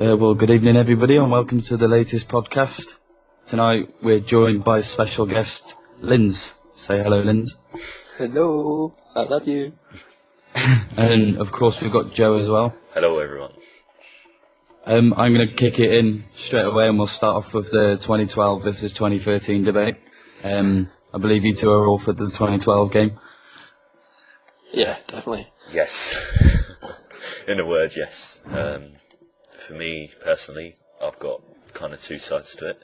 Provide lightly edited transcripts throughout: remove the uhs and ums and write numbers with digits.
Well, good evening, everybody, and welcome to the latest podcast. Tonight, we're joined by special guest, Linds. Say hello, Linds. Hello, I love you. And, of course, we've got Joe as well. Hello, everyone. I'm going to kick it in straight away, and we'll start off with the 2012 versus 2013 debate. I believe you two are all for the 2012 game. Yeah, definitely. Yes. In a word, yes. For me, personally, I've got kind of two sides to it.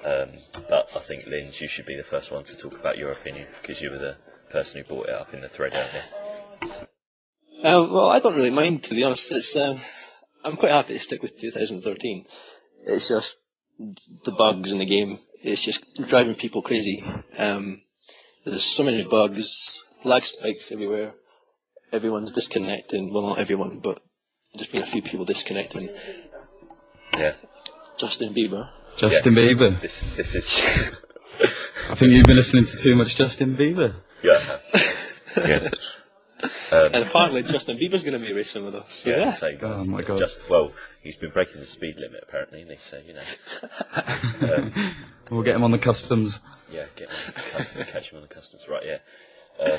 But I think, Linds, you should be the first one to talk about your opinion, because you were the person who brought it up in the thread out there. Well, I don't really mind, to be honest. I'm quite happy to stick with 2013. It's just the bugs in the game. It's just driving people crazy. There's so many bugs, lag spikes everywhere. Everyone's disconnecting. Well, not everyone, but there's been a few people disconnecting. Yeah. Justin Bieber. Justin Bieber. This is... I think you've been listening to too much Justin Bieber. Yeah, I have. Yeah. And apparently Justin Bieber's going to be racing with us. So yeah. So Oh my God. Well, he's been breaking the speed limit apparently, and so We'll get him on the customs. Yeah, catch him on the customs, right? Yeah.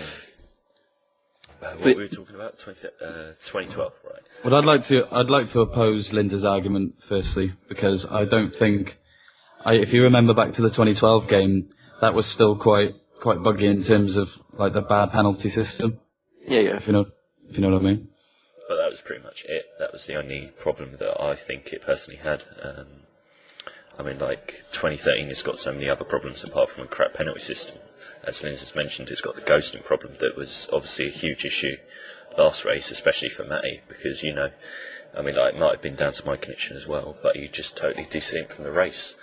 What were we talking about? 2012, right? Well, I'd like to oppose Linda's argument firstly, because I don't think, if you remember back to the 2012 game, that was still quite buggy in terms of like the bad penalty system. Yeah. If you know what I mean. But that was pretty much it. That was the only problem that I think it personally had. I mean, like 2013 has got so many other problems apart from a crap penalty system. As Linds has mentioned, it's got the ghosting problem that was obviously a huge issue last race, especially for Matty, because, I mean, like, it might have been down to my connection as well, but you just totally desynced from the race,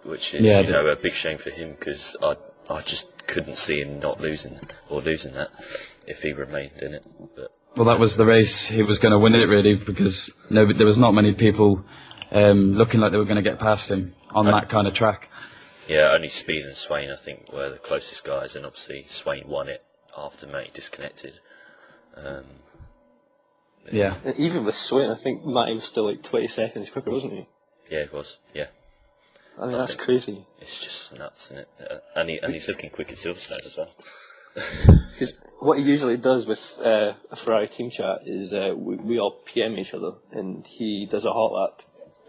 which is, a big shame for him, because I just couldn't see him not losing that if he remained in it. But well, that was the race he was going to win it, really, because there was not many people looking like they were going to get past him on that kind of track. Yeah, only Speed and Swain, I think, were the closest guys, and obviously Swain won it after Matty disconnected. Yeah. Even with Swain, I think Matty was still like 20 seconds quicker, wasn't he? Yeah, it was, yeah. I mean, that's crazy. It's just nuts, isn't it? And he's looking quick at Silverstone as well. Because what he usually does with a Ferrari team chat is we all PM each other, and he does a hot lap,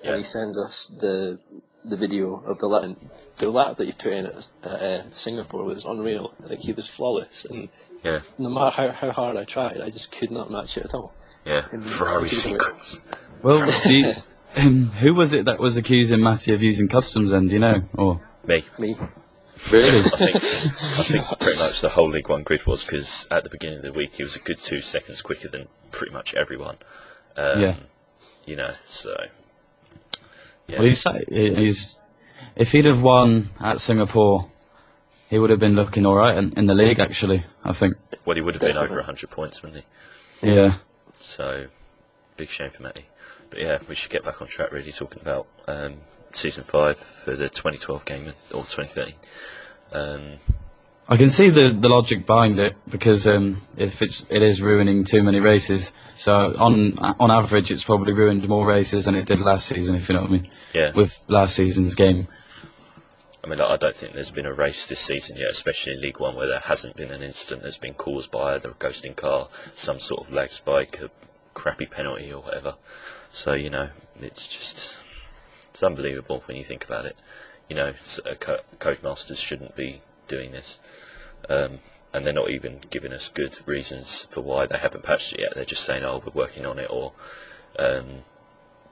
and he sends us the video of the lap. And the lap that he put in at Singapore was unreal. Like, he was flawless, and no matter how hard I tried, I just could not match it at all. Yeah, Ferrari secrets. Well, who was it that was accusing Matty of using customs then, do you know? Or Me. Really? I think pretty much the whole League One grid was, because at the beginning of the week he was a good 2 seconds quicker than pretty much everyone. So... Yeah. Well, if he'd have won at Singapore, he would have been looking alright in the league, actually, I think. Well, he would have been over 100 points, wouldn't he? Yeah. So, big shame for Matty. But yeah, we should get back on track, really, talking about Season 5 for the 2012 game, or 2013. I can see the logic behind it, because if it is ruining too many races, so on average it's probably ruined more races than it did last season, if you know what I mean. Yeah. With last season's game. I mean, I don't think there's been a race this season yet, especially in League One, where there hasn't been an incident that's been caused by either a ghosting car, some sort of lag spike, a crappy penalty or whatever. So, it's unbelievable when you think about it. Codemasters shouldn't be doing this. And they're not even giving us good reasons for why they haven't patched it yet. They're just saying, we're working on it, or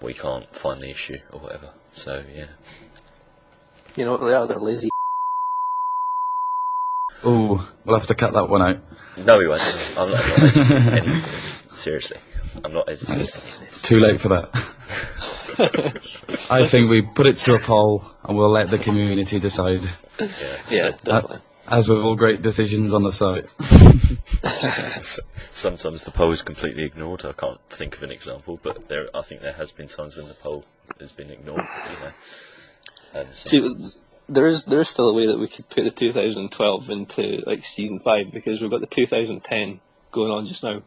we can't find the issue, or whatever. So, yeah. You know what they are? They're lazy. Oh, we'll have to cut that one out. No, we won't. I'm not editing anything. Seriously. I'm not editing this. Too late for that. I think we put it to a poll, and we'll let the community decide. Yeah, definitely. As with all great decisions on the site. Sometimes the poll is completely ignored. I can't think of an example, but I think there has been times when the poll has been ignored. See, there is still a way that we could put the 2012 into like Season 5, because we've got the 2010 going on just now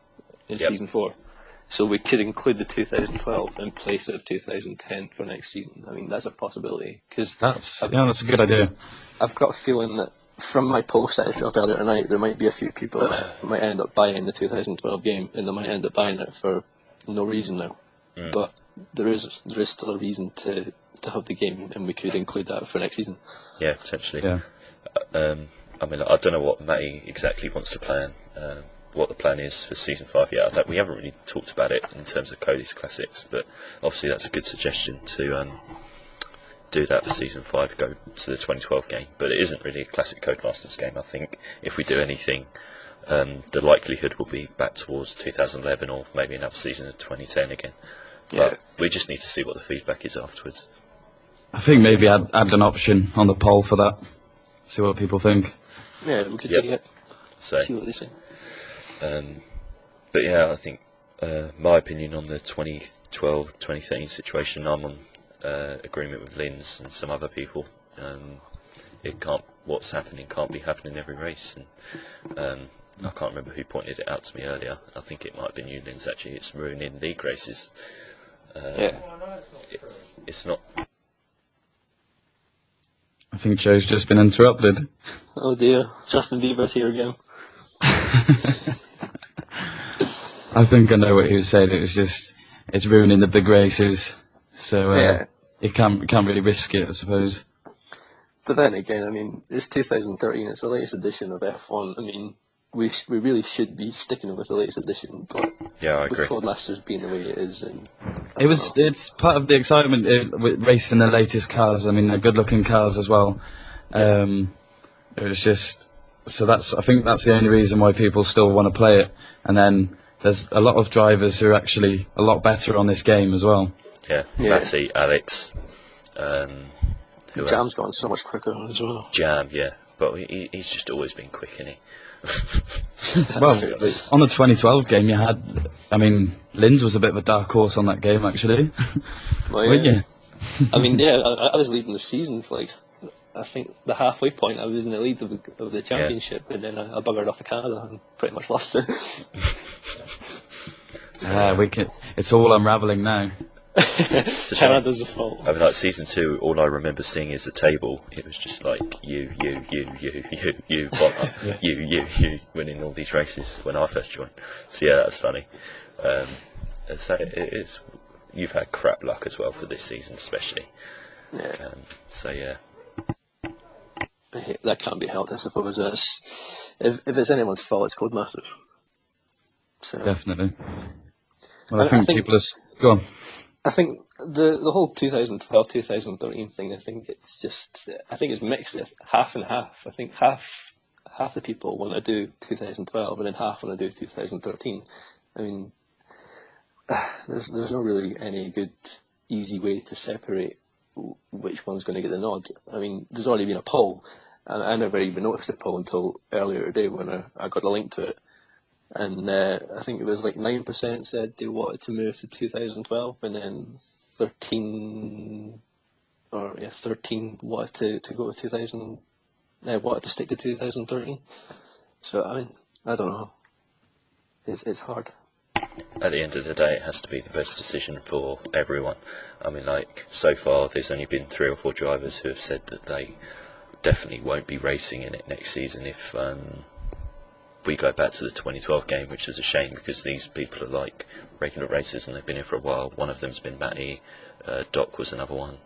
in Season 4. So we could include the 2012 in place of 2010 for next season. I mean, that's a possibility. Cause That's a good idea. I've got a feeling that from my post I put up earlier tonight, there might be a few people that might end up buying the 2012 game, and they might end up buying it for no reason now. But there is still a reason to have the game, and we could include that for next season. Yeah, potentially. Yeah. I mean, I don't know what Matty exactly wants to plan, what the plan is for Season 5 yet. We haven't really talked about it in terms of Cody's Classics, but obviously that's a good suggestion to do that for Season 5, go to the 2012 game. But it isn't really a classic Codemasters game. I think if we do anything, the likelihood will be back towards 2011 or maybe another season of 2010 again. But we just need to see what the feedback is afterwards. I think maybe add an option on the poll for that. See what people think. Yeah, we could do it. So, see what they say. But yeah, I think my opinion on the 2012-2013 situation, I'm on agreement with Linds and some other people. What's happening can't be happening every race, and I can't remember who pointed it out to me earlier. I think it might have been you, Linds, actually. It's ruining league races. It's not. I think Joe's just been interrupted. Oh dear, Justin Bieber's here again. I think I know what he was saying. It's ruining the big races, so you can't really risk it, I suppose. But then again, I mean, it's 2013. It's the latest edition of F1. I mean, we really should be sticking with the latest edition, but I agree. with Codemasters being the way it is, and it's part of the excitement with racing the latest cars. I mean, they're good-looking cars as well. It was just I think that's the only reason why people still want to play it. And then there's a lot of drivers who are actually a lot better on this game as well. Yeah. Matty, Alex. Jam's gotten so much quicker as well. Jam, yeah, but he's just always been quick, isn't he? Well, on the 2012 game, Linds was a bit of a dark horse on that game, actually. Well, Weren't you? I mean, I was leading the season for I think the halfway point. I was in the lead of the championship, and then I buggered off to Canada and pretty much lost it. It's all unravelling now. Canada's fault. I mean, like Season 2, all I remember seeing is the table. It was just like you, winning all these races when I first joined. So yeah, that was funny. So you've had crap luck as well for this season, especially. Yeah. So yeah. That can't be helped, I suppose. If it's anyone's fault, it's Codemasters. So. Definitely. Well, I think people are... Go on. I think the whole 2012-2013 thing, I think it's mixed, half and half. I think half the people want to do 2012 and then half want to do 2013. I mean, there's no really any good, easy way to separate which one's going to get the nod. I mean, there's already been a poll, and I never even noticed the poll until earlier today when I got a link to it. And I think it was like 9% said they wanted to move to 2012, and then 13 wanted to go to 2000. Wanted to stick to 2013. So I mean, I don't know. It's hard. At the end of the day, it has to be the best decision for everyone. I mean, like, so far there's only been 3 or 4 drivers who have said that they definitely won't be racing in it next season if we go back to the 2012 game, which is a shame because these people are like regular racers and they've been here for a while. One of them's been Matty, Doc was another one.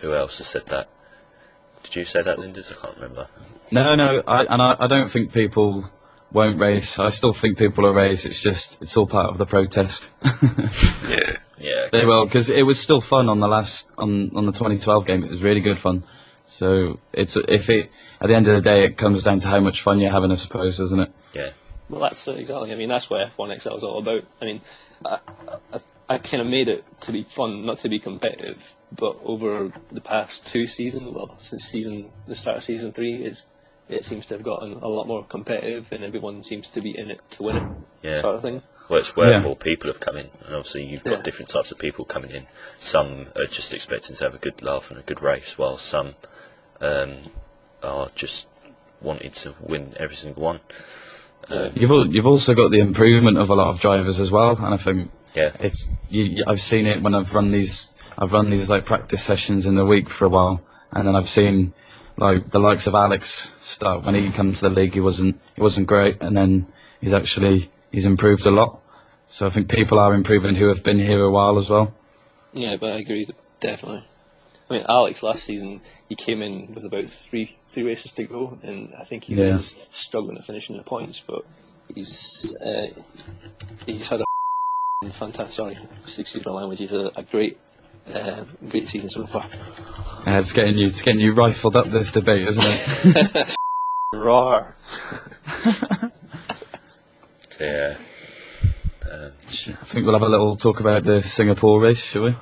Who else has said that? Did you say that, Linderz? I can't remember. No, I don't think people won't race. I still think people will race. It's all part of the protest. Yeah. They will, because it was still fun on the on the 2012 game. It was really good fun. So at the end of the day, it comes down to how much fun you're having, I suppose, doesn't it? Yeah. Well, that's exactly. I mean, that's what F1XL is all about. I mean, I kind of made it to be fun, not to be competitive. But over the past 2 seasons, well, since the start of season 3, it seems to have gotten a lot more competitive, and everyone seems to be in it to win it, sort of thing. Well, it's where more people have come in, and obviously you've got different types of people coming in. Some are just expecting to have a good laugh and a good race, while some are just wanting to win every single one. You've also got the improvement of a lot of drivers as well, and I think it's I've seen it when I've run these like practice sessions in the week for a while, and then I've seen like the likes of Alex start when he comes to the league. He wasn't great, and then he's improved a lot. So I think people are improving who have been here a while as well. Yeah, but I agree, definitely. I mean, Alex last season, he came in with about three races to go, and I think he was struggling to finish in the points, but he's had a fantastic, sorry, excuse my language, he's had a great season so far. It's getting you rifled up this debate, isn't it? Roar. Yeah. I think we'll have a little talk about the Singapore race, shall we?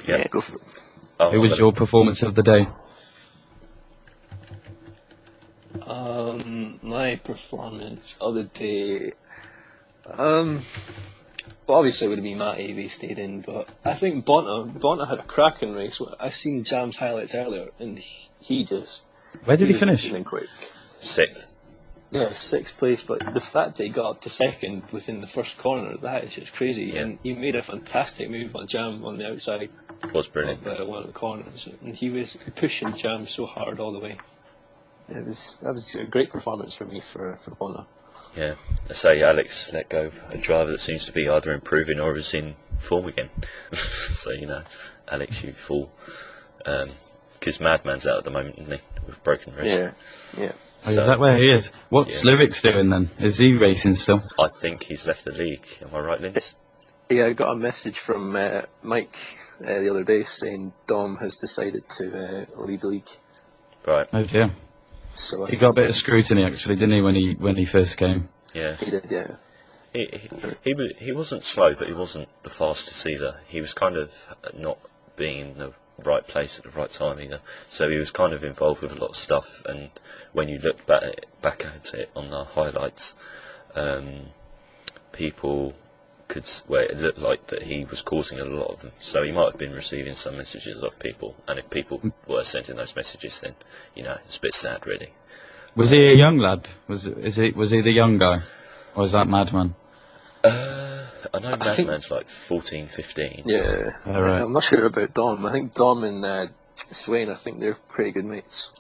Yeah, go for it. Who was your performance of the day? My performance of the day. Well, obviously it would have been Matt Avey stayed in, but I think Bonta had a cracking race. I seen Jam's highlights earlier, and he just. Where did he finish? Quick. 6th. Yeah, 6th place, but the fact that he got up to 2nd within the first corner, that is just crazy. Yeah. And he made a fantastic move on Jam on the outside. It was brilliant. Of one of the corners, and he was pushing Jam so hard all the way. That was a great performance for me for Bonta. Yeah, I say Alex let go a driver that seems to be either improving or is in form again. So Alex, you fool. Because Madman's out at the moment, isn't he? With broken wrist. Yeah. So, is that where he is? What's Lyrics doing then? Is he racing still? I think he's left the league. Am I right, Linds? Yeah, I got a message from Mike the other day saying Dom has decided to leave the league. Right. Oh dear. So he got a bit of scrutiny actually, didn't he, when he first came? Yeah. He did, yeah. He wasn't slow, but he wasn't the fastest either. He was kind of not being in the right place at the right time either. So he was kind of involved with a lot of stuff, and when you look back at it on the highlights, people it looked like that he was causing a lot of them. So he might have been receiving some messages off people, and if people were sending those messages, then it's a bit sad, really. Was he a young lad? Was he the young guy, or was that Madman? I know Madman's like 14, 15. Yeah, right. I'm not sure about Dom. I think Dom and Swain, I think they're pretty good mates.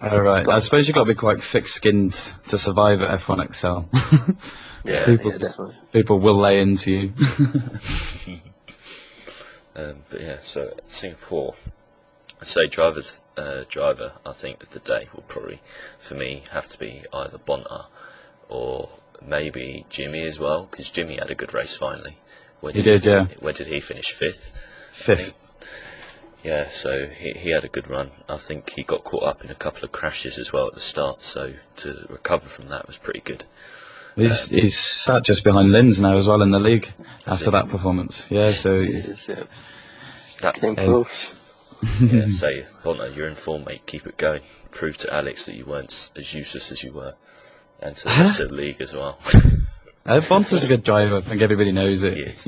Right. I suppose you've got to be quite thick-skinned to survive at F1XL. Yeah, definitely. People will lay into you. But yeah, so Singapore, I'd say driver, I think of the day will probably, for me, have to be either Bonta or maybe Jimmy as well, because Jimmy had a good race finally. Where did he finish? 5th? 5th. Yeah, so he had a good run. I think he got caught up in a couple of crashes as well at the start, so to recover from that was pretty good. He's sat just behind Linds now as well in the league after that performance. Yeah, so that came close. Yeah, so Bonta, you're in form, mate. Keep it going. Prove to Alex that you weren't as useless as you were, and to the rest of the league as well. Bonta's a good driver. I think everybody knows it.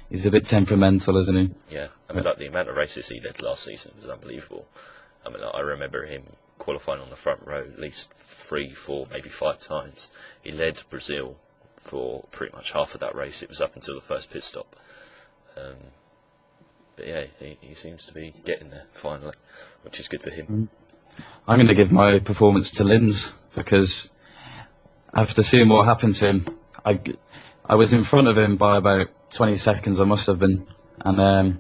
He's a bit temperamental, isn't he? Yeah, I mean, like the amount of races he led last season was unbelievable. I mean, I remember him qualifying on the front row at least 3, 4, maybe 5 times. He led Brazil for pretty much half of that race. It was up until the first pit stop. But yeah, he seems to be getting there finally, which is good for him. I'm going to give my performance to Linds, because after seeing what happened to him, I was in front of him by about 20 seconds, I must have been, and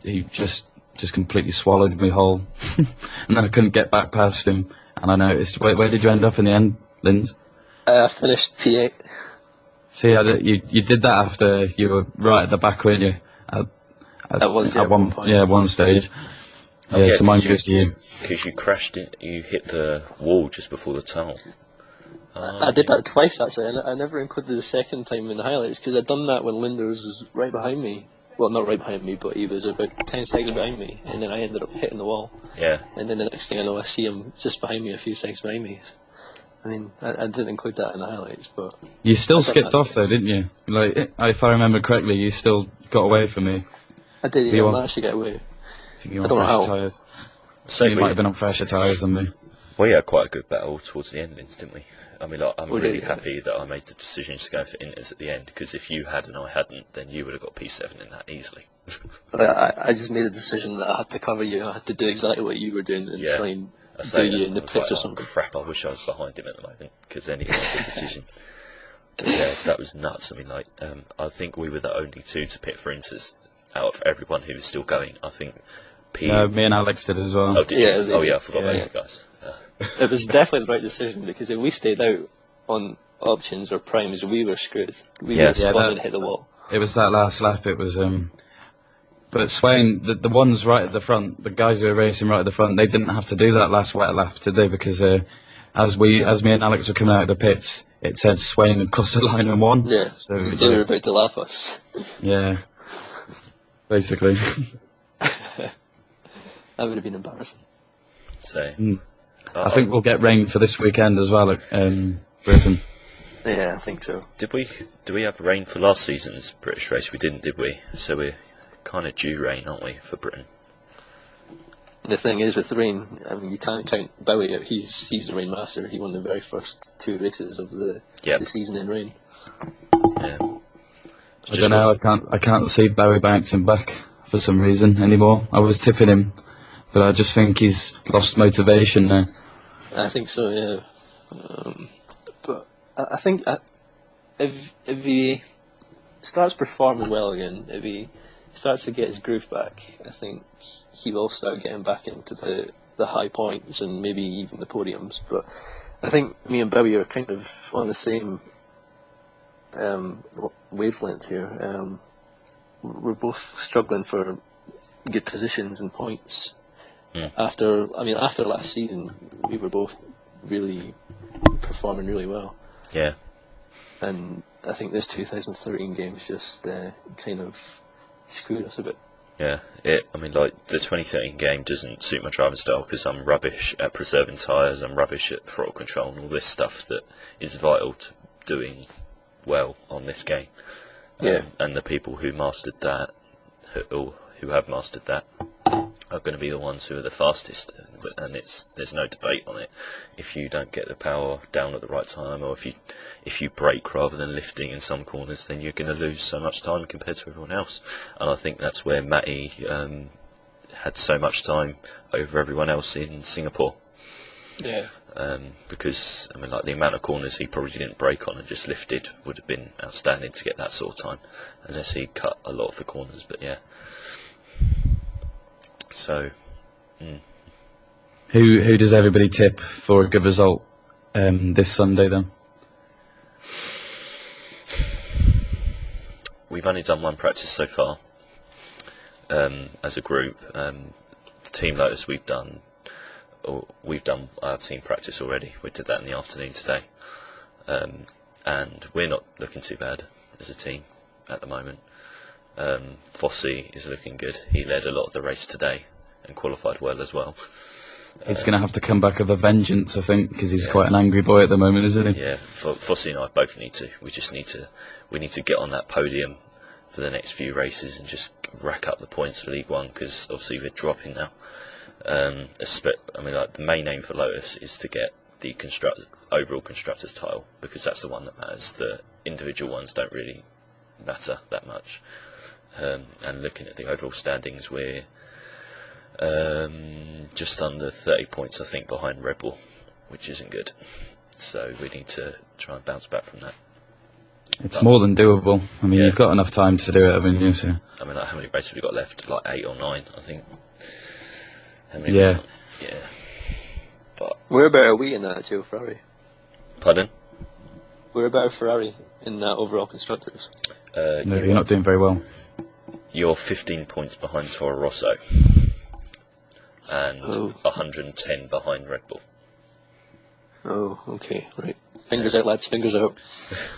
he just completely swallowed me whole, and then I couldn't get back past him, and I noticed. Where did you end up in the end, Linds? I finished P8. See, you did that after you were right at the back, weren't you? At one stage. Yeah, so mine goes to you. Because you crashed it, you hit the wall just before the tunnel. I did that twice actually. I never included the second time in the highlights because I'd done that when Linderz was right behind me. Well, not right behind me, but he was about 10 seconds behind me, and then I ended up hitting the wall. Yeah. And then the next thing I know, I see him just behind me, a few seconds behind me. I mean, I didn't include that in the highlights, but you still skipped off though, didn't you? Like, if I remember correctly, you still got away from me. I did. Yeah, I actually get away. I don't know how. Tires. So you might have been on fresher tyres than me. We had quite a good battle towards the end, Linds, didn't we? I mean, like, I'm We really did, happy that I made the decision to go for Inters at the end, because if you had and I hadn't, then you would have got P7 in that easily. I just made a decision that I had to cover you. I had to do exactly what you were doing and try and do you in the pits or something. Crap, I wish I was behind him at the moment, because then he made the decision. But yeah, that was nuts. I mean, like, I think we were the only two to pit for Inters out of everyone who was still going. I think No, me and Alex did as well. Oh, did you? Oh, yeah, I forgot about you guys. It was definitely the right decision, because if we stayed out on options or primes, we were screwed. We would have spun and hit the wall. It was that last lap. It was but Swain, the ones right at the front, the guys who were racing right at the front, they didn't have to do that last wet lap, did they? Because as me and Alex were coming out of the pits, it said Swain had crossed the line and won. Yeah, so they were about to laugh us. Yeah, basically. That would have been embarrassing. So, I think we'll get rain for this weekend as well at Britain. Yeah, I think so. do we have rain for last season's British race? We didn't, did we? So we're kind of due rain, aren't we, for Britain? The thing is with rain, I mean, you can't count Bowie out. He's the rain master. He won the very first 2 races of the season in rain. Yeah. I don't know. I can't see Bowie bouncing back for some reason anymore. I was tipping him, but I just think he's lost motivation now. I think so, yeah. But I think if he starts performing well again, if he starts to get his groove back, I think he will start getting back into the high points and maybe even the podiums. But I think me and Bowie are kind of on the same wavelength here. We're both struggling for good positions and points. Yeah. After last season, we were both really performing really well. Yeah. And I think this 2013 game's just kind of screwed us a bit. Yeah, I mean, like, the 2013 game doesn't suit my driving style because I'm rubbish at preserving tyres, I'm rubbish at throttle control and all this stuff that is vital to doing well on this game. Yeah. And the people who mastered that, who have mastered that, are going to be the ones who are the fastest, and there's no debate on it. If you don't get the power down at the right time, or if you brake rather than lifting in some corners, then you're going to lose so much time compared to everyone else. And I think that's where Matty had so much time over everyone else in Singapore. Yeah. Because I mean, like, the amount of corners he probably didn't brake on and just lifted would have been outstanding to get that sort of time, unless he cut a lot of the corners. But yeah. So, Who does everybody tip for a good result this Sunday then? We've only done one practice so far as a group. Team Lotus we've done our team practice already. We did that in the afternoon today, and we're not looking too bad as a team at the moment. Fossey is looking good. He led a lot of the race today and qualified well as well. He's going to have to come back with a vengeance, I think, because he's quite an angry boy at the moment, isn't he? Yeah, Fossey and I both need to. We need to get on that podium for the next few races and just rack up the points for League One, because obviously we're dropping now. I mean, like, the main aim for Lotus is to get the overall constructors title, because that's the one that matters. The individual ones don't really matter that much. And looking at the overall standings, we're just under 30 points, I think, behind Red Bull, which isn't good. So we need to try and bounce back from that. It's more than doable. I mean, you've got enough time to do it, haven't you? So. I mean, like, how many races have we got left? Like 8 or 9, I think. Yeah. But where about are we in that, Joe Ferrari? Pardon? Where about Ferrari in that overall constructors? No, you're not doing very well. You're 15 points behind Toro Rosso and 110 behind Red Bull. Oh, okay, right. Fingers out, lads, fingers out.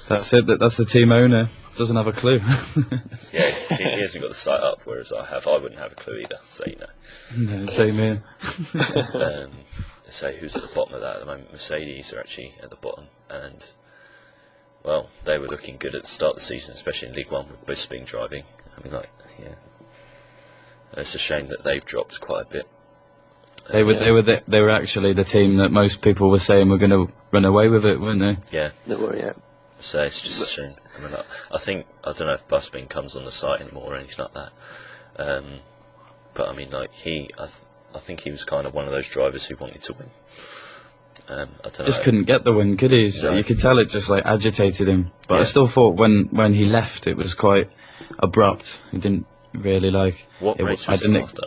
That's it, that's the team owner. Doesn't have a clue. Yeah, he hasn't got the site up, whereas I wouldn't have a clue either, so you know. No, same here. So who's at the bottom of that at the moment? Mercedes are actually at the bottom, and well, they were looking good at the start of the season, especially in League One with Bisping driving. I mean, like, yeah, it's a shame that they've dropped quite a bit. They were actually the team that most people were saying were going to run away with it, weren't they? Yeah. They were, yeah. So it's just a shame. I mean, I don't know if Busbin comes on the site anymore or anything like that. But I mean, like I think he was kind of one of those drivers who wanted to win. I don't know. Couldn't get the win, could he? So No. you could tell it just like agitated him. But I Yeah. still thought when he left, it was quite abrupt. He didn't really like. What race I was didn't. it after?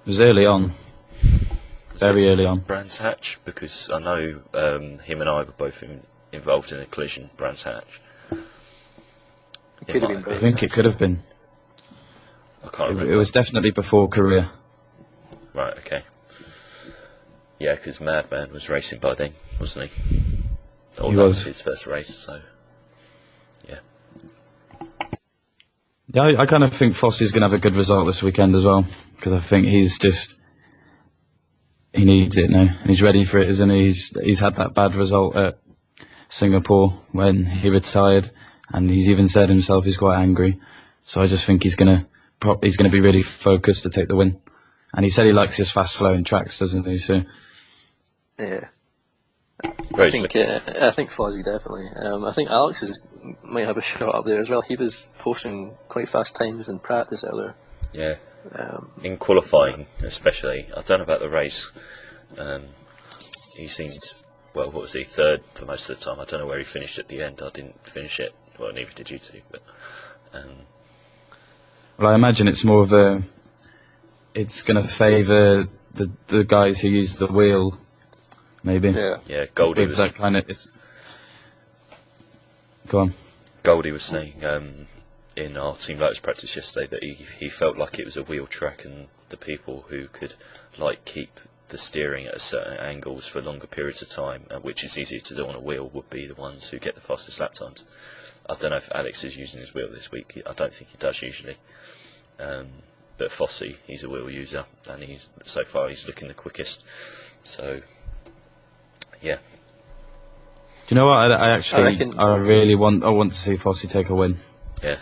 It was early on, Was very it early on. Brands Hatch, because I know him and I were both involved in a collision. Brands Hatch. It could have might been I think it could have been. I can't remember. It was definitely before Korea. Right, okay. Yeah, because Madman was racing by then, wasn't he? Or He that was. his first race, so yeah. Yeah, I kind of think Fossey's going to have a good result this weekend as well, because I think he needs it now. He's ready for it, isn't he? He's had that bad result at Singapore when he retired, and he's even said himself he's quite angry. So I just think he's going to be really focused to take the win. And he said he likes his fast flowing tracks, doesn't he? So Yeah. Very I think Fozzie definitely. I think Alex might have a shot up there as well. He was posting quite fast times in practice earlier. Yeah. In qualifying, especially. I don't know about the race. He seemed, well, what was he, third for most of the time. I don't know where he finished at the end. I didn't finish it. Well, neither did you two. But well, I imagine it's more of it's going to favour the guys who use the wheel, maybe. yeah, Goldie With was that kind of, it's. Go on. Goldie was saying in our Team Lotus practice yesterday that he felt like it was a wheel track, and the people who could like keep the steering at a certain angles for longer periods of time, which is easier to do on a wheel, would be the ones who get the fastest lap times. I don't know if Alex is using his wheel this week. I don't think he does usually. But Fossey, he's a wheel user, and so far he's looking the quickest. So, yeah. Do you know what? I actually, reckon- I really want to see Fossey take a win. Yeah,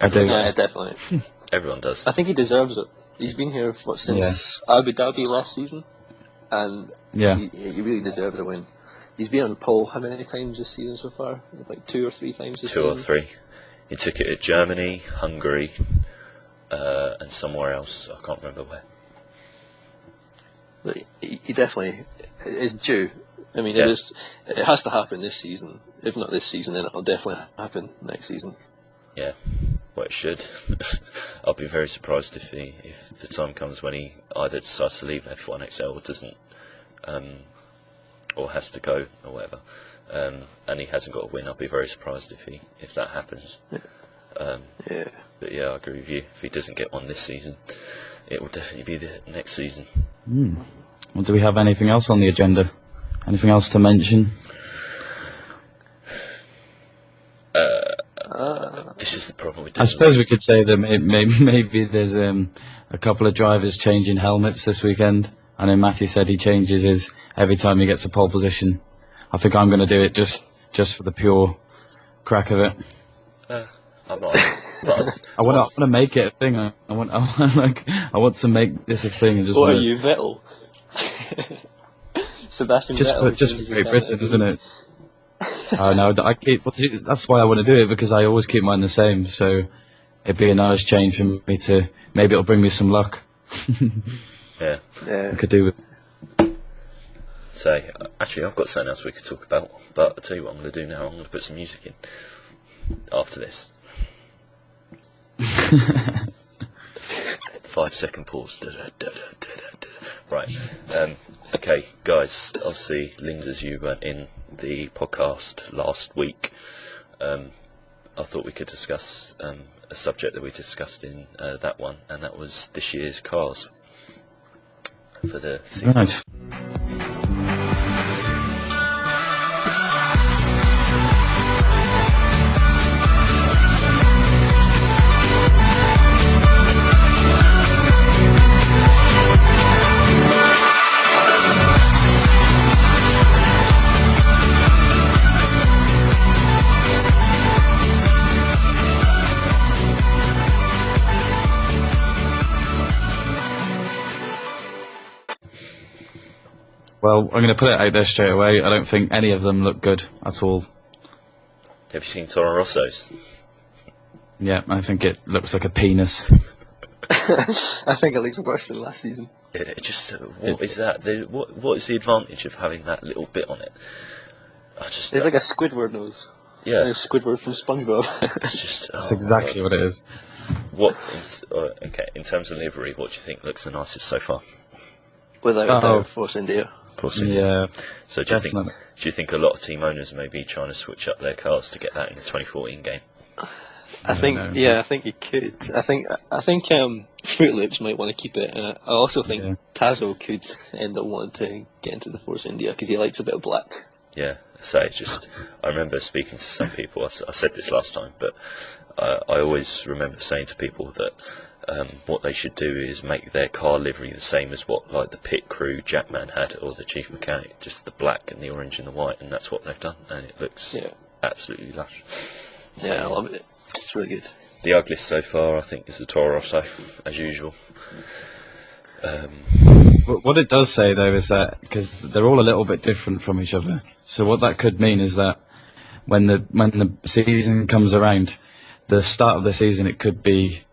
I do. Yeah, definitely. everyone does. I think he deserves it. He's been here since Abu Dhabi last season, and Yeah. he really deserves a win. He's been on pole how many times this season so far? Like 2 or 3 times this Two season. or three. He took it at Germany, Hungary, and somewhere else. I can't remember where. But he definitely is due. I mean, Yeah. it has to happen this season. If not this season, then it'll definitely happen next season. Yeah, well, it should. I'll be very surprised if the time comes when he either decides to leave F1XL or doesn't, or has to go or whatever, and he hasn't got a win. I'll be very surprised if that happens. Yeah. But yeah, I agree with you. If he doesn't get one this season, it will definitely be the next season. Well, do we have anything else on the agenda? Anything else to mention? This is the problem with I suppose we could say that maybe there's a couple of drivers changing helmets this weekend. I know Matty said he changes his every time he gets a pole position. I think I'm going to do it just for the pure crack of it. I'm not. But I want to make it a thing. I want to make this a thing and just. What are work. you, Vettel? Sebastian Just Vettel. for changes his Great helmet Britain, every isn't week. it? I know. That's why I want to do it, because I always keep mine the same. So it'd be a nice change for me to. Maybe it'll bring me some luck. yeah. Yeah. I could do it. So actually, I've got something else we could talk about. But I'll tell you what I'm going to do now. I'm going to put some music in after this. 5-second pause. Right. Okay, guys. Obviously, Linds, you weren't in the podcast last week. I thought we could discuss a subject that we discussed in that one, and that was this year's cars for the season. Right. Well, I'm going to put it out there straight away. I don't think any of them look good at all. Have you seen Toro Rosso's? Yeah, I think it looks like a penis. I think it looks worse than last season. It just what is that? What is the advantage of having that little bit on it? It's like a Squidward nose. Yeah, like Squidward from SpongeBob. it's just That's exactly what it is. In terms of livery, what do you think looks the nicest so far? Without Force India. Yeah. So do you think a lot of team owners may be trying to switch up their cars to get that in the 2014 game? I think you could. I think Fruit Loops might want to keep it, and I also think Tazo could end up wanting to get into the Force India because he likes a bit of black. Yeah, so it's just, I remember speaking to some people, I said this last time, but I always remember saying to people that what they should do is make their car livery the same as what like the pit crew Jackman had, or the chief mechanic, just the black and the orange and the white, and that's what they've done, and it looks absolutely lush. So, I love it. It's really good. The ugliest so far, I think, is the Toro Rosso, as usual. What it does say, though, is that because they're all a little bit different from each other, so what that could mean is that when the season comes around, the start of the season, it could be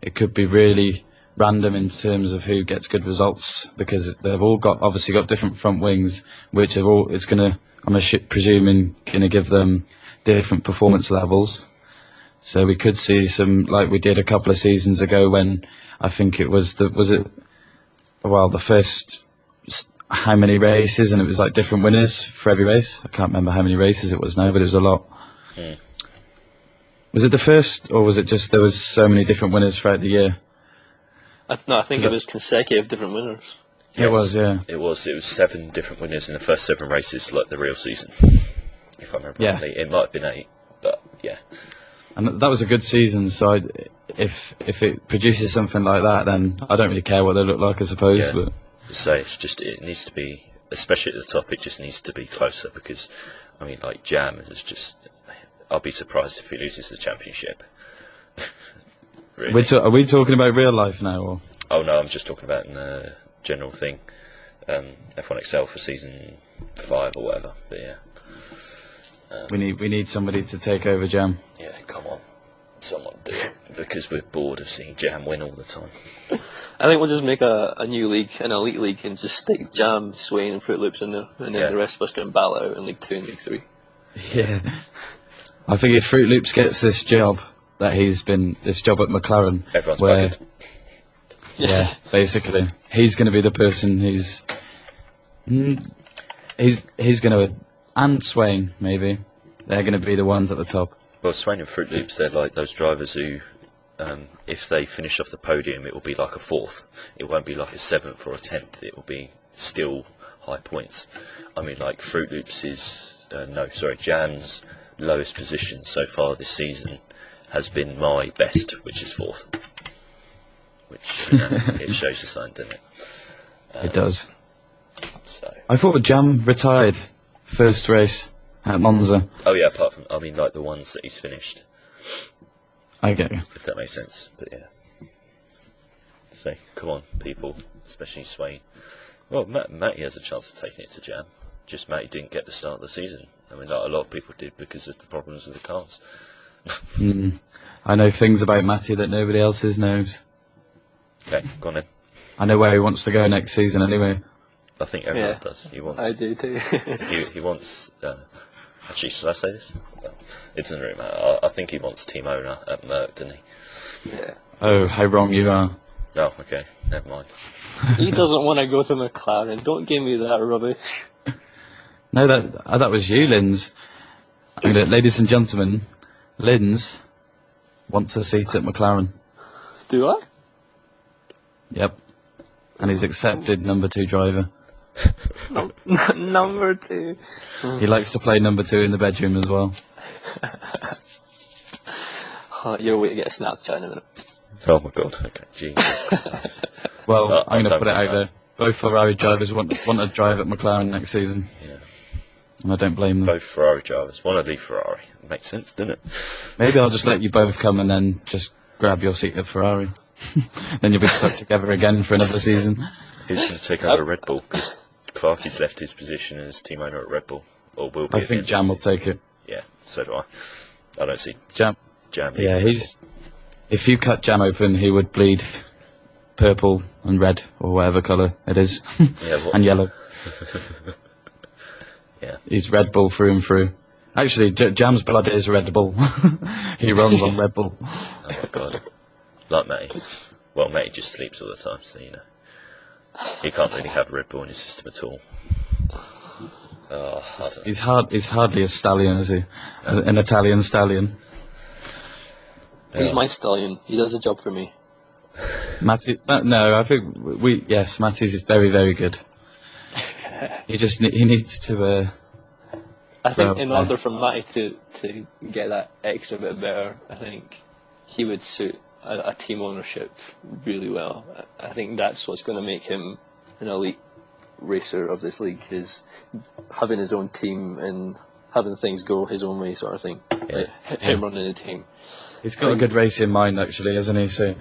really random in terms of who gets good results, because they've all obviously got different front wings, which it's gonna, I'm presuming, gonna give them different performance levels. So we could see some, like we did a couple of seasons ago when I think it was the first how many races, and it was like different winners for every race. I can't remember how many races it was now, but it was a lot. Yeah. Was it the first, or was it just there was so many different winners throughout the year? I think it was consecutive different winners. Yes. It was, yeah. It was 7 different winners in the first 7 races, like the real season. If I remember rightly, it might have been 8, but yeah. And that was a good season, so if it produces something like that, then I don't really care what they look like, I suppose. Yeah. But so it needs to be, especially at the top, it just needs to be closer, because, I mean, like Jam is just, I'll be surprised if he loses the championship. Really. Are we talking about real life now? Or? Oh no, I'm just talking about in a general thing. F1XL for season 5 or whatever, but yeah. We need somebody to take over Jam. Yeah, come on, someone do it, because we're bored of seeing Jam win all the time. I think we'll just make a new league, an elite league, and just stick Jam, Swain, and Fruit Loops in there, and then the rest of us can battle out in League 2 and League 3. Yeah, I think if Fruit Loops gets this job at McLaren, everyone's where buggered. Yeah, basically, he's going to be the person he's going to. And Swain, maybe. They're going to be the ones at the top. Well, Swain and Fruit Loops, they're like those drivers who, if they finish off the podium, it will be like a 4th. It won't be like a 7th or a 10th. It will be still high points. I mean, like Fruit Loops Jam's lowest position so far this season has been my best, which is 4th. Which, it shows you something, doesn't it? It does. So. I thought Jam retired. First race at Monza. Oh yeah, apart from, I mean, like the ones that he's finished. I get you. If that makes sense, but yeah. So, come on, people, especially Swain. Well, Matty has a chance of taking it to Jam. Just Matty didn't get the start of the season. I mean, like a lot of people did because of the problems with the cars. I know things about Matty that nobody else knows. Okay, go on then. I know where he wants to go next season anyway. I think everyone does. I do too. he wants. Actually, should I say this? Well, it doesn't really matter. I think he wants team owner at Merck, doesn't he? Yeah. Oh, how wrong you are. Oh, okay. Never mind. He doesn't want to go to McLaren. Don't give me that rubbish. No, that was you, Linds. Ladies and gentlemen, Linds wants a seat at McLaren. Do I? Yep. And he's accepted number 2 driver. No, number 2. He likes to play number 2 in the bedroom as well. You're waiting to get a Snapchat in a minute. Oh my god, okay, Jesus. Well, I'm going to put it out there. Both Ferrari drivers want to drive at McLaren next season. Yeah. And I don't blame them. Both Ferrari drivers want to leave Ferrari. Makes sense, doesn't it? Maybe I'll just let you both come and then just grab your seat at Ferrari. Then you'll be stuck together again for another season. Who's going to take over Red Bull? Because Clarkie's left his position as team owner at Red Bull, or will be. I think Jam will take it. Yeah, so do I. I don't see Jam. Yeah, if you cut Jam open, he would bleed purple and red or whatever colour it is, and yellow. Yeah, he's Red Bull through and through. Actually, Jam's blood is Red Bull. He runs on Red Bull. Oh my god, like Matty. Well, Matty just sleeps all the time, so you know he can't really have Red Bull in his system at all. Oh, he's hardly a stallion, is he? An Italian stallion. He's my stallion. He does a job for me. Matty, no, I think Matty's is very, very good. He needs to. I think in order for Matty to get that extra bit better, I think he would suit a team ownership really well. I think that's what's going to make him an elite racer of this league, is having his own team and having things go his own way, sort of thing. Like him running the team. He's got a good race in mind, actually, hasn't he? So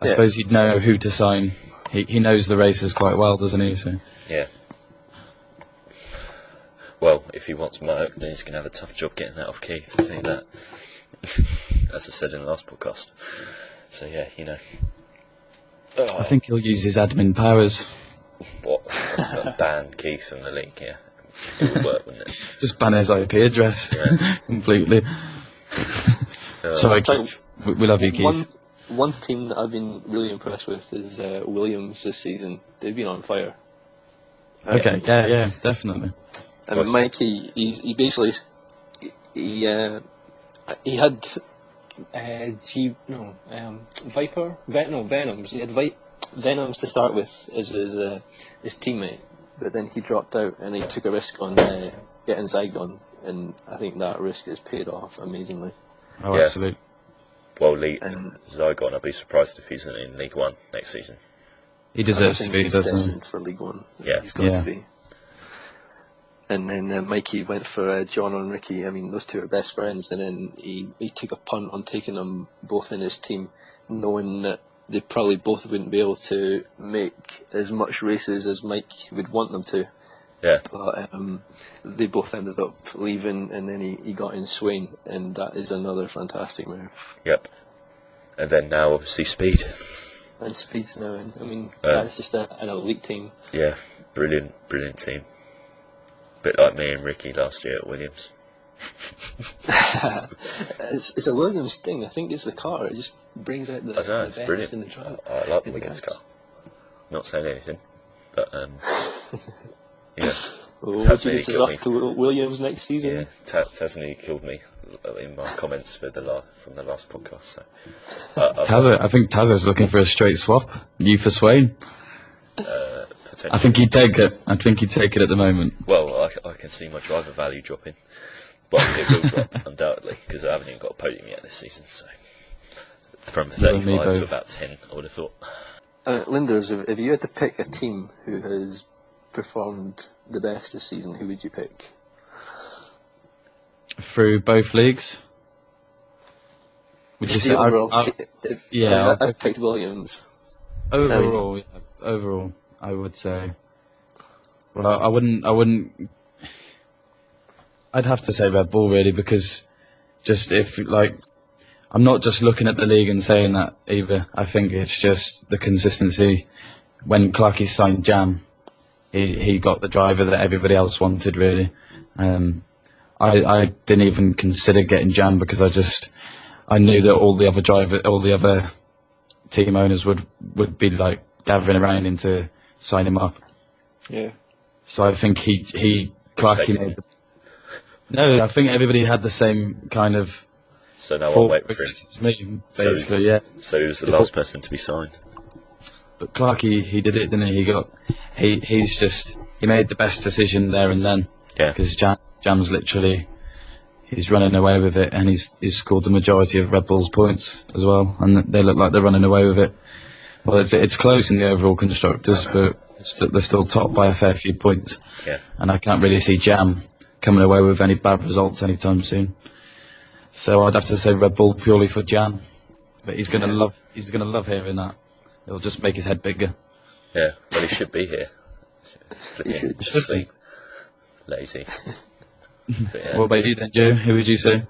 I suppose he'd know who to sign. He knows the racers quite well, doesn't he? So. Yeah. Well, if he wants Merck, then he's going to have a tough job getting that off Keith, I think that. As I said in the last podcast. So yeah, you know. I think he'll use his admin powers. What? Ban Keith from the league, yeah. It would work, wouldn't it? Just ban his IP address completely. Sorry, Keith. We love you, Keith. One team that I've been really impressed with is Williams this season. They've been on fire. Okay, yeah, definitely. And Mikey, he basically he had Venoms. He had Venoms to start with as his teammate, but then he dropped out and he took a risk on getting Zygon, and I think that risk has paid off amazingly. Oh, yeah. Absolutely. Well, Zygon, I'd be surprised if he's in League One next season. He deserves to be, doesn't he? He's destined for League One. Yeah, he's got to be. And then Mikey went for John and Ricky. I mean, those two are best friends. And then he took a punt on taking them both in his team, knowing that they probably both wouldn't be able to make as much races as Mike would want them to. Yeah. But they both ended up leaving, and then he got in Swain, and that is another fantastic move. Yep. And then now, obviously, Speed. And Speed's now in. I mean, that's just an elite team. Yeah, brilliant team. Bit like me and Ricky last year at Williams. It's a Williams thing. I think it's the car. It just brings out the best brilliant. in the track. I like the Williams car. Not saying anything, but yeah. Well, would you just off to Williams next season? Yeah, Tasney killed me in my comments from the last podcast. So, I think Tazza's looking for a straight swap. You for Swain? I think he'd take it. I think he'd take it at the moment. Well, I can see my driver value dropping. Well, it will drop, undoubtedly, because I haven't even got a podium yet this season. So, from 35 to about 10, I would have thought. Linderz, if you had to pick a team who has performed the best this season, who would you pick? Through both leagues? Would you say overall? Yeah, I've picked Williams. Overall, I would say. Well, I wouldn't. I'd have to say Red Bull really, because I'm not just looking at the league and saying that either. I think it's just the consistency. When Clarkie signed Jam, he got the driver that everybody else wanted really. I didn't even consider getting Jam because I knew that all the other team owners would be like gathering around him to sign him up. Yeah. So I think Clarkie made. No, I think everybody had the same kind of. So now I'll wait for him. It's me, basically, yeah. So he was the last person to be signed. But Clarkie, he did it, didn't he? He made the best decision there and then. Yeah. Because Jam's literally, he's running away with it, and he's scored the majority of Red Bull's points as well, and they look like they're running away with it. Well, it's close in the overall constructors, but they're still top by a fair few points. Yeah. And I can't really see Jam coming away with any bad results anytime soon. So I'd have to say Red Bull purely for Jam, but he's gonna love hearing that. It'll just make his head bigger. Yeah, well, he should be here. Flipping sleep. Lazy. But, yeah. What about you then, Joe? Who would you say?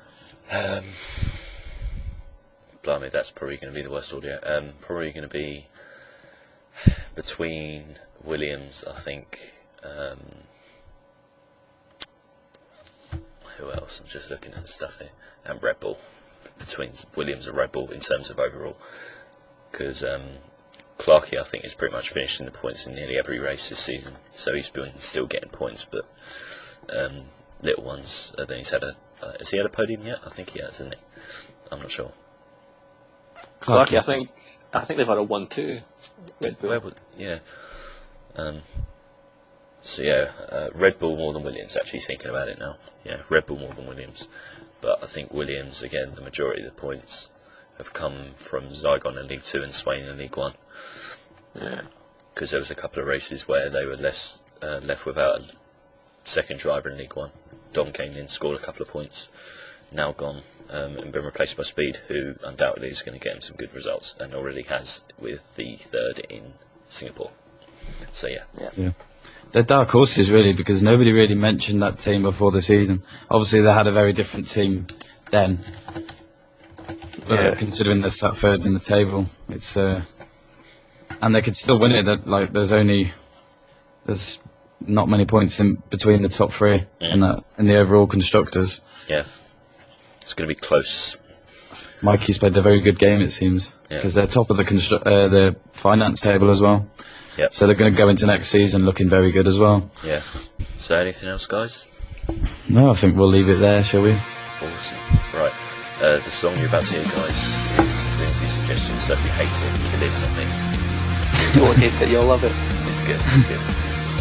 Blimey, that's probably going to be the worst audio. Probably going to be between Williams, I think. Who else? I'm just looking at the stuff here. And Red Bull. Between Williams and Red Bull in terms of overall. Because Clarkey, I think, is pretty much finished in the points in nearly every race this season. So he's been still getting points, but little ones. Then he's had has he had a podium yet? I think he has, hasn't he? I'm not sure. Clarkey, I think they've had a 1-2. Red Bull. Yeah. So yeah, Red Bull more than Williams. Actually, thinking about it now, yeah, Red Bull more than Williams. But I think Williams, again, the majority of the points have come from Zygon in League 2 and Swain in League 1. Yeah. Because there was a couple of races where they were left without a second driver in League 1. Dom came in, scored a couple of points, now gone, and been replaced by Speed, who undoubtedly is going to get him some good results, and already has with the third in Singapore. So yeah. They're dark horses, really, because nobody really mentioned that team before the season. Obviously, they had a very different team then. Considering they're sat third in the table, it's and they could still win it. That there's not many points in between the top three in the overall constructors. Yeah, it's going to be close. Mikey's played a very good game, it seems, because they're top of the finance table as well. Yep. So they're going to go into next season looking very good as well. Yeah. So anything else, guys? No, I think we'll leave it there, shall we? Awesome. Right. The song you're about to hear, guys, is Lindsay's suggestion, so if you hate it, you can leave it on me. You won't hate it, you'll love it. It's good, it's good.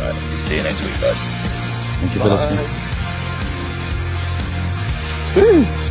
Right, see you next week, guys. Thank you for listening. Woo!